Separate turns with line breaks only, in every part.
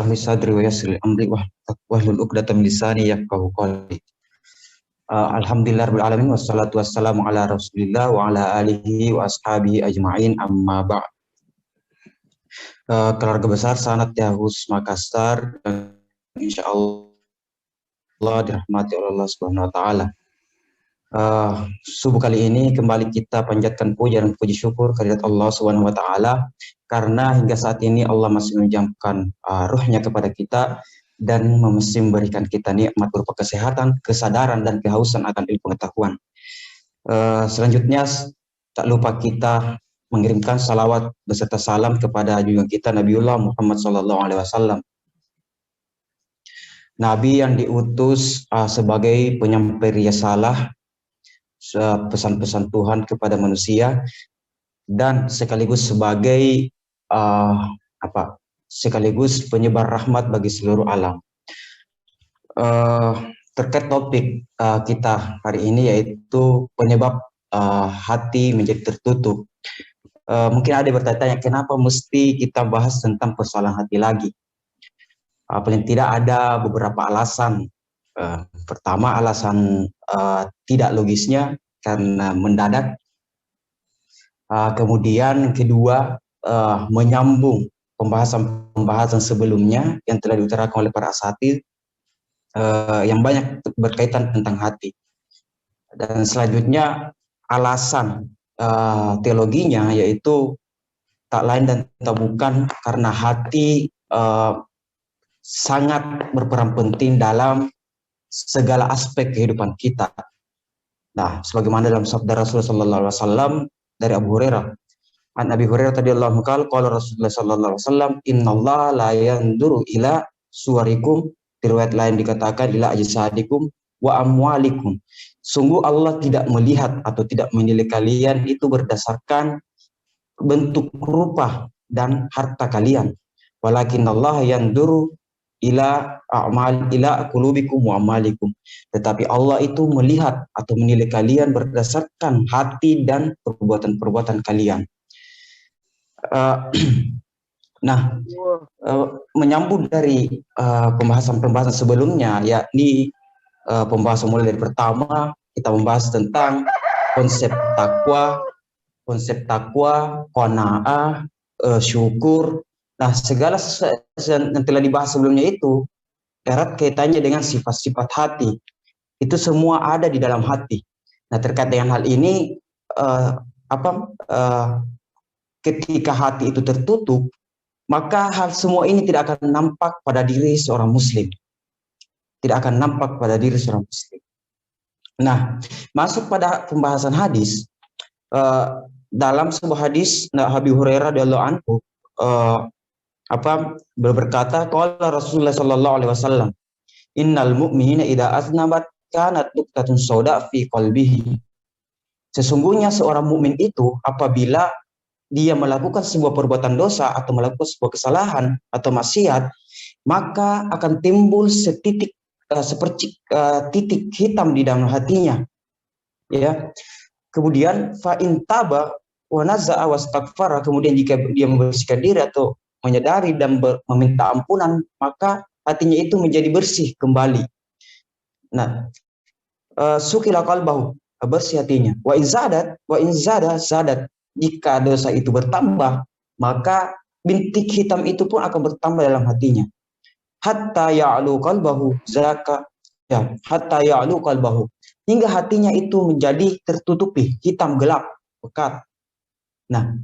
li sadri wa yassir li amri wahlul 'uqdatam min lisani yafqahu qawli. Alhamdulillah rabbil alamin wassalatu wassalamu ala Rasulillah wa ala alihi wa ashabihi ajma'in amma ba'd. Keluarga besar Sanad Yahus Makassar, insyaallah dirahmati oleh Allah Subhanahu wa taala. Subuh kali ini kembali kita panjatkan puja dan puji syukur kehadirat Allah Subhanahu wa taala karena hingga saat ini Allah masih menjamkan ruhnya kepada kita dan masih memberikan kita nikmat berupa kesehatan, kesadaran dan kehausan akan ilmu pengetahuan. Selanjutnya tak lupa kita mengirimkan salawat beserta salam kepada junjungan kita Nabiullah Muhammad SAW, Nabi yang diutus sebagai penyampai risalah, pesan-pesan Tuhan kepada manusia, dan sekaligus sebagai sekaligus penyebar rahmat bagi seluruh alam. Terkait topik kita hari ini, yaitu penyebab hati menjadi tertutup. Mungkin ada yang bertanya, kenapa mesti kita bahas tentang persoalan hati lagi? Paling tidak ada beberapa alasan. Pertama, alasan tidak logisnya karena mendadak. Kemudian kedua, menyambung pembahasan sebelumnya yang telah diutarakan oleh para asatidz yang banyak berkaitan tentang hati. Dan selanjutnya alasan teologinya, yaitu tak lain dan tak bukan karena hati sangat berperan penting dalam segala aspek kehidupan kita. Nah, sebagaimana dalam sabda Rasulullah SAW dari Abu Hurairah, an Abi Hurairah radhiyallahu anhu qala Rasulullah sallallahu alaihi wasallam, innallaha la yanzuru ila suwarikum. Di riwayat lain dikatakan ila ajsadikum wa amwalikum. Sungguh Allah tidak melihat atau tidak menilai kalian itu berdasarkan bentuk rupa dan harta kalian. Walakin Allah yanzuru ila qulubikum wa amalikum. Tetapi Allah itu melihat atau menilai kalian berdasarkan hati dan perbuatan-perbuatan kalian. Menyambung dari pembahasan sebelumnya, yakni pembahasan mulai dari pertama kita membahas tentang konsep takwa, qanaah, syukur. Nah, segala yang telah dibahas sebelumnya itu erat kaitannya dengan sifat-sifat hati. Itu semua ada di dalam hati. Nah, terkait dengan hal ini, ketika hati itu tertutup, maka hal semua ini tidak akan nampak pada diri seorang muslim. Tidak akan nampak pada diri seorang muslim. Nah, masuk pada pembahasan hadis. Dalam sebuah hadis, Abi Hurairah radhiyallahu anhu berkata, qala Rasulullah sallallahu alaihi wasallam, innal mu'minina idza aznabat kanat nuqtatun sauda fi qalbihi. Sesungguhnya seorang mukmin itu apabila dia melakukan sebuah perbuatan dosa atau melakukan sebuah kesalahan atau maksiat, maka akan timbul titik hitam di dalam hatinya. Ya. Kemudian fa in taba wa naza'a wastaghfara, kemudian jika dia membersihkan diri atau menyadari dan meminta ampunan, maka hatinya itu menjadi bersih kembali. Nah, sukila qalbahu, bersih hatinya. Wa in zada zadat, jika dosa itu bertambah, maka bintik hitam itu pun akan bertambah dalam hatinya. Hatta ya'lu qalbahu hingga hatinya itu menjadi tertutupi, hitam gelap, pekat. Nah,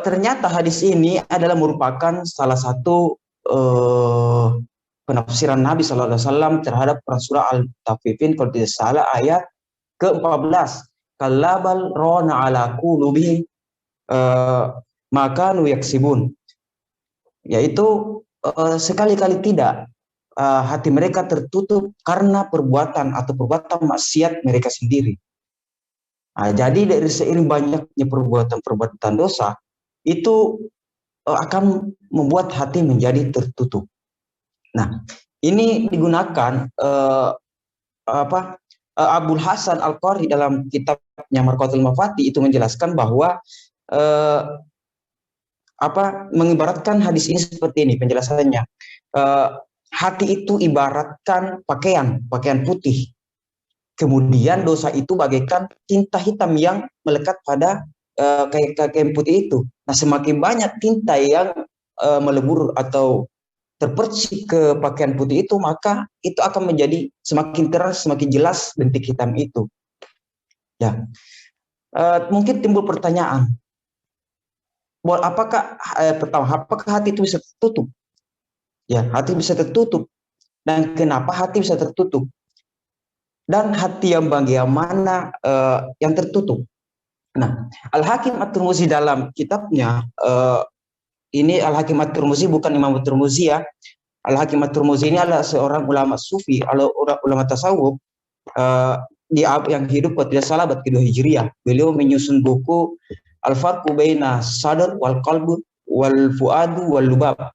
ternyata hadis ini adalah merupakan salah satu penafsiran Nabi Sallallahu Alaihi Wasallam terhadap surah Al-Mutaffifin, kalau tidak salah ayat ke-14. Kalabal rona ala qulubihim makanu yaksibun, yaitu sekali-kali tidak hati mereka tertutup karena perbuatan maksiat mereka sendiri. Jadi dari seiring banyaknya perbuatan dosa itu akan membuat hati menjadi tertutup. Nah, ini digunakan Abul Hasan Al-Qari dalam kitabnya Marqatul Mafati itu menjelaskan bahwa mengibaratkan hadis ini seperti ini penjelasannya. Eh, Hati itu ibaratkan pakaian putih. Kemudian dosa itu bagaikan tinta hitam yang melekat pada kain putih itu. Nah, semakin banyak tinta yang melebur atau terpercik ke pakaian putih itu, maka itu akan menjadi semakin terang, semakin jelas bintik hitam itu. Ya, mungkin timbul pertanyaan, pertama, apakah hati itu bisa tertutup? Ya, hati bisa tertutup. Dan kenapa hati bisa tertutup? Dan hati yang bagaimana yang tertutup? Nah, Al-Hakim At-Tirmizi dalam kitabnya, ini Al-Hakim At-Tirmizi bukan Imam At-Tirmizi ya. Al-Hakim At-Tirmizi ini adalah seorang ulama sufi, ulama tasawuf yang hidup pada salah abad kedua Hijriah. Beliau menyusun buku Al-Farqu Baina Sadr wal Qalbu wal Fuadu wal Lubab.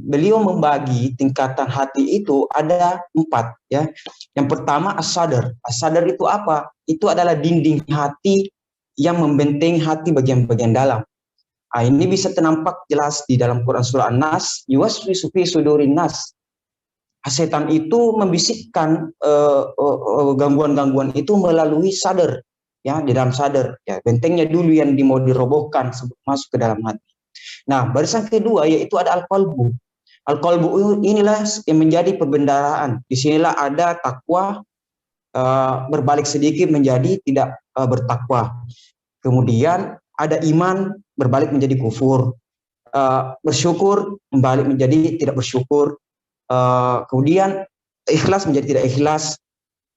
Beliau membagi tingkatan hati itu ada 4 ya. Yang pertama as-sadar. As-sadar itu apa? Itu adalah dinding hati yang membentengi hati bagian-bagian dalam. Ini bisa ternampak jelas di dalam Quran surah An-Nas, yuwaswisu fi sudurin nas. Setan itu membisikkan gangguan-gangguan itu melalui sadar, ya, di dalam sadar. Ya, bentengnya dulu yang mau dirobohkan sebelum masuk ke dalam hati. Nah, barisan kedua yaitu ada al-qalbu. Al-qalbu inilah yang menjadi perbendaharaan. Disinilah ada takwa berbalik sedikit menjadi tidak bertakwa. Kemudian ada iman berbalik menjadi kufur. Bersyukur berbalik menjadi tidak bersyukur. Kemudian ikhlas menjadi tidak ikhlas.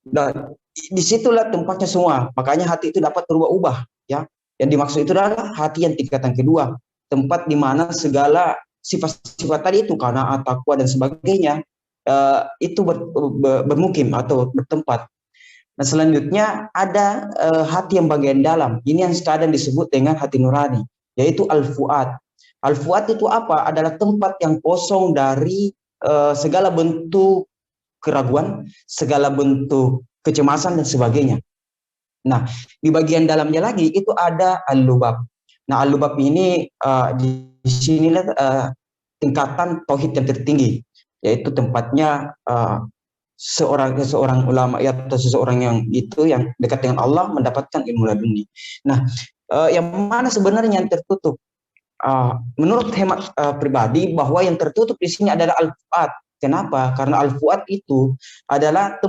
Dan disitulah tempatnya semua. Makanya hati itu dapat berubah-ubah. Ya, yang dimaksud itu adalah hati yang tingkatan kedua, tempat di mana segala sifat-sifat tadi itu, qanaat, takwa dan sebagainya itu bermukim atau bertempat. Nah, selanjutnya ada hati yang bagian dalam. Ini yang kadang disebut dengan hati nurani, yaitu al-fuad. Al-fuad itu apa? Adalah tempat yang kosong dari segala bentuk keraguan, segala bentuk kecemasan dan sebagainya. Nah, di bagian dalamnya lagi itu ada al-lubab. Nah, al-lubab ini di sinilah tingkatan tauhid yang tertinggi, yaitu tempatnya seorang ulama ya, atau seseorang yang dekat dengan Allah mendapatkan ilmu laduni. Nah, yang mana sebenarnya yang tertutup? Menurut hemat pribadi bahwa yang tertutup di sini adalah al-fuad. Kenapa? Karena al-fuad itu adalah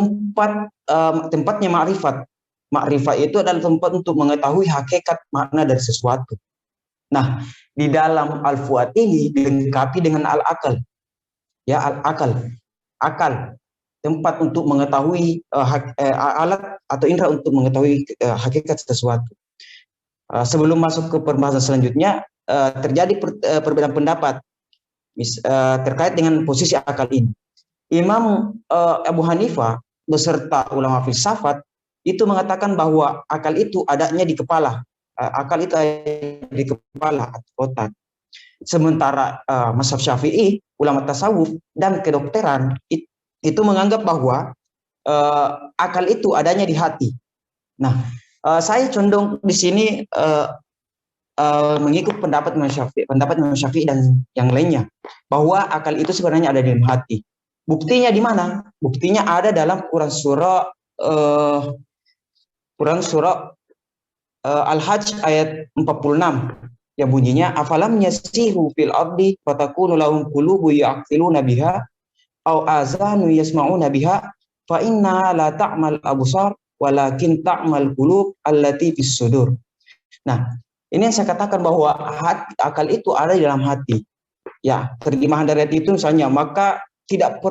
tempatnya ma'rifat. Ma'rifat itu adalah tempat untuk mengetahui hakikat makna dari sesuatu. Nah, di dalam al-fuad ini dilengkapi dengan al-akal. Ya, al-akal. Akal. Tempat untuk mengetahui alat atau indera untuk mengetahui hakikat sesuatu. Sebelum masuk ke pembahasan selanjutnya, terjadi perbedaan pendapat terkait dengan posisi akal ini. Imam Abu Hanifah beserta ulama filsafat itu mengatakan bahwa akal itu adanya di kepala. Akal itu ada di kepala atau otak. Sementara mazhab Syafi'i, ulama tasawuf dan kedokteran itu menganggap bahwa akal itu adanya di hati. Nah, saya condong di sini mengikut pendapat Imam Syafi'i dan yang lainnya, bahwa akal itu sebenarnya ada di dalam hati. Buktinya di mana? Buktinya ada dalam Quran surah Al-Hajj ayat 46 yang bunyinya afalam yasiru fil ardi fatakunu lahum qulubu ya'qiluna biha aw azanu yasma'una biha fa inna la ta'mal absar walakin ta'mal qulub allati fis sudur. Nah, ini yang saya katakan bahwa akal itu ada di dalam hati. Ya, terjemahan dari ayat itu misalnya, maka tidak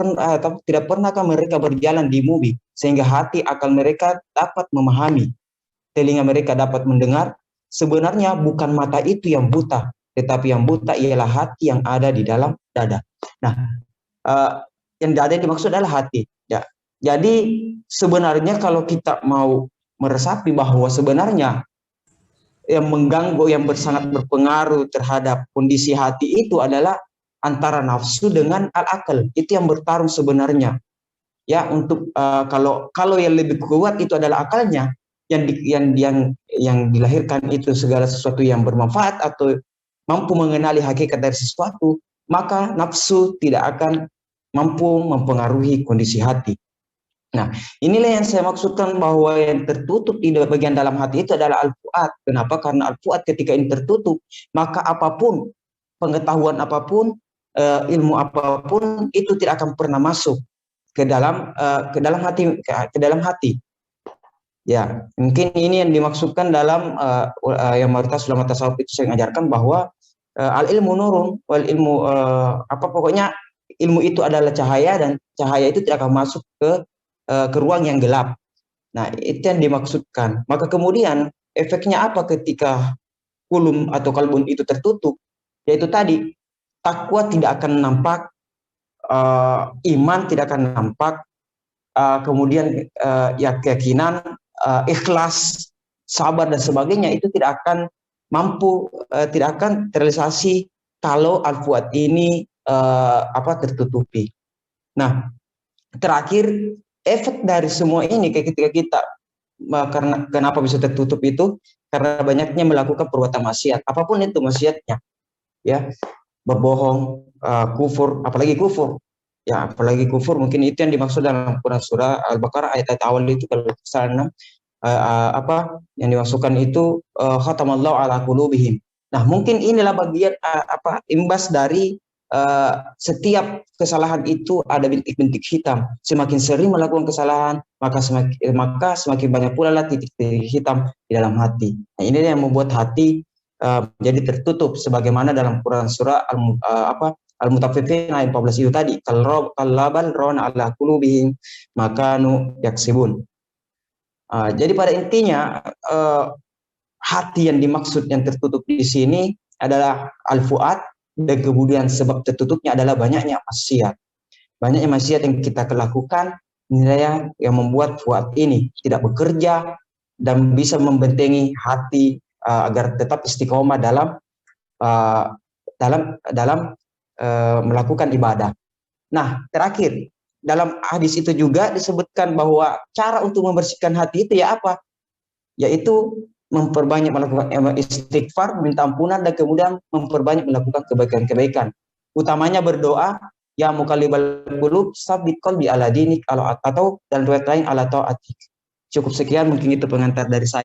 pernahkah mereka berjalan di bumi sehingga hati akal mereka dapat memahami, telinga mereka dapat mendengar. Sebenarnya bukan mata itu yang buta, tetapi yang buta ialah hati yang ada di dalam dada. Nah, yang dada yang dimaksud adalah hati. Ya. Jadi sebenarnya kalau kita mau meresapi bahwa sebenarnya yang mengganggu, yang sangat berpengaruh terhadap kondisi hati itu adalah antara nafsu dengan al-akal. Itu yang bertarung sebenarnya. Ya, untuk kalau yang lebih kuat itu adalah akalnya, yang dilahirkan itu segala sesuatu yang bermanfaat atau mampu mengenali hakikat dari sesuatu, maka nafsu tidak akan mampu mempengaruhi kondisi hati. Nah, inilah yang saya maksudkan bahwa yang tertutup di bagian dalam hati itu adalah al-fuad. Kenapa? Karena al-fuad ketika ini tertutup, maka apapun, pengetahuan apapun, ilmu apapun itu tidak akan pernah masuk ke dalam hati. Ya, mungkin ini yang dimaksudkan dalam yang mayoritas ulama tasawuf itu saya mengajarkan bahwa al ilmu nurun wal ilmu pokoknya ilmu itu adalah cahaya dan cahaya itu tidak akan masuk ke ruang yang gelap. Nah, itu yang dimaksudkan. Maka kemudian efeknya apa ketika kulum atau kalbun itu tertutup? Yaitu tadi takwa tidak akan nampak, iman tidak akan nampak, kemudian ya keyakinan, ikhlas, sabar dan sebagainya itu tidak akan mampu, tidak akan terrealisasi kalau al-fuad ini tertutupi. Nah, terakhir efek dari semua ini ketika kita karena kenapa bisa tertutup itu karena banyaknya melakukan perbuatan maksiat, apapun itu maksiatnya, ya, berbohong, kufur, apalagi kufur mungkin itu yang dimaksud dalam Quran surah Al-Baqarah ayat awal itu kalau salah yang dimasukkan itu khatamallahu ala qulubihim. Nah, mungkin inilah bagian imbas dari setiap kesalahan itu ada bintik-bintik hitam. Semakin sering melakukan kesalahan, maka semakin banyak pula lah titik-titik hitam di dalam hati. Nah, ini yang membuat hati jadi tertutup sebagaimana dalam Quran surah Al-Mutaffifin ayat 14 itu tadi, kallabal rona ala qulubihim makanu yaksibun. Jadi pada intinya hati yang dimaksud yang tertutup di sini adalah al-fuad, dan kemudian sebab tertutupnya adalah banyaknya maksiat. Banyaknya maksiat yang kita lakukan nilai yang membuat fuad ini tidak bekerja dan bisa membentengi hati agar tetap istiqomah dalam melakukan ibadah. Nah, terakhir dalam hadis itu juga disebutkan bahwa cara untuk membersihkan hati itu ya apa? Yaitu memperbanyak melakukan istighfar, minta ampunan, dan kemudian memperbanyak melakukan kebaikan-kebaikan. Utamanya berdoa, ya muqallibal qulub, tsabbit qalbi ala dinik, atau dalam riwayat lain ala ta'atik. Cukup sekian mungkin itu pengantar dari saya.